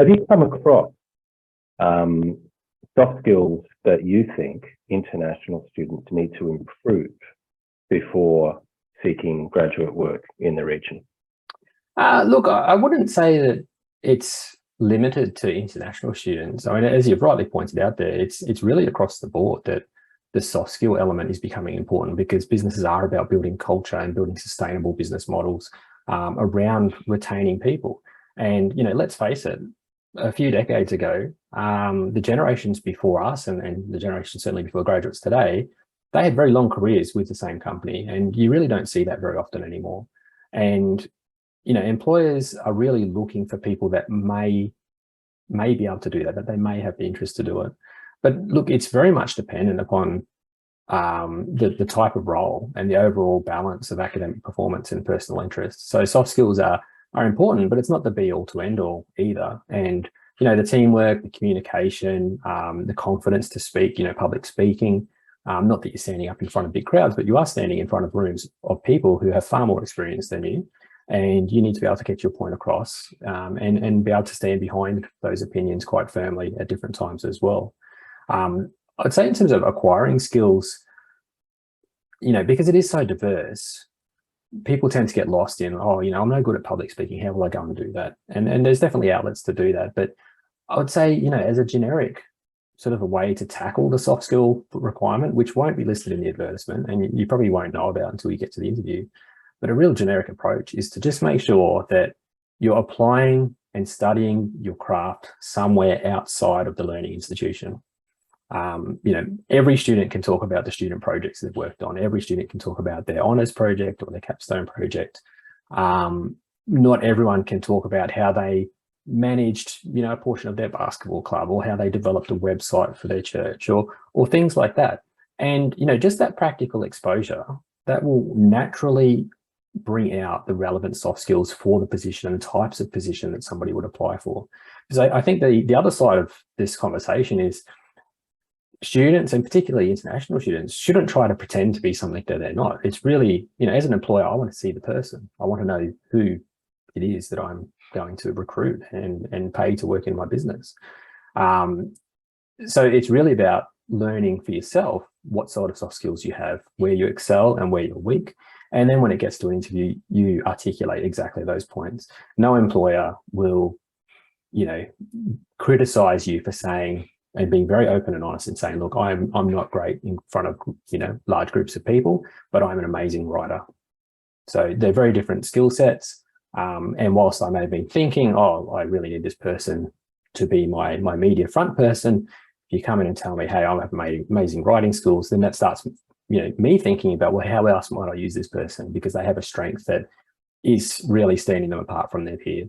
Have you come across soft skills that you think international students need to improve before seeking graduate work in the region? Look, I wouldn't say that it's limited to international students. I mean, as you've rightly pointed out there, it's really across the board that the soft skill element is becoming important, because businesses are about building culture and building sustainable business models around retaining people. And, let's face it, a few decades ago, the generations before us and the generation certainly before graduates today, they had very long careers with the same company, and you really don't see that very often anymore. And employers are really looking for people that may be able to do that they may have the interest to do it. But look, it's very much dependent upon the type of role and the overall balance of academic performance and personal interests. So soft skills are important, but it's not the be all to end all either. And, the teamwork, the communication, the confidence to speak, public speaking, not that you're standing up in front of big crowds, but you are standing in front of rooms of people who have far more experience than you. And you need to be able to get your point across and be able to stand behind those opinions quite firmly at different times as well. I'd say in terms of acquiring skills, because it is so diverse, people tend to get lost in, I'm no good at public speaking. How will I go and do that? And there's definitely outlets to do that. But I would say, as a generic sort of a way to tackle the soft skill requirement, which won't be listed in the advertisement and you probably won't know about until you get to the interview. But a real generic approach is to just make sure that you're applying and studying your craft somewhere outside of the learning institution. Every student can talk about the student projects they've worked on. Every student can talk about their honours project or their capstone project. Not everyone can talk about how they managed, a portion of their basketball club, or how they developed a website for their church, or things like that. And, just that practical exposure, that will naturally bring out the relevant soft skills for the position and the types of position that somebody would apply for. Because I think the other side of this conversation is students, and particularly international students, shouldn't try to pretend to be something that they're not. It's really, as an employer, I want to see the person. I want to know who it is that I'm going to recruit and pay to work in my business. So it's really about learning for yourself what sort of soft skills you have, where you excel and where you're weak. And then when it gets to an interview, you articulate exactly those points. No employer will, criticize you for saying and being very open and honest and saying, look, I'm not great in front of, large groups of people, but I'm an amazing writer. So they're very different skill sets. And whilst I may have been thinking, I really need this person to be my media front person, if you come in and tell me, hey, I have amazing writing skills, then that starts me thinking about, well, how else might I use this person? Because they have a strength that is really standing them apart from their peers.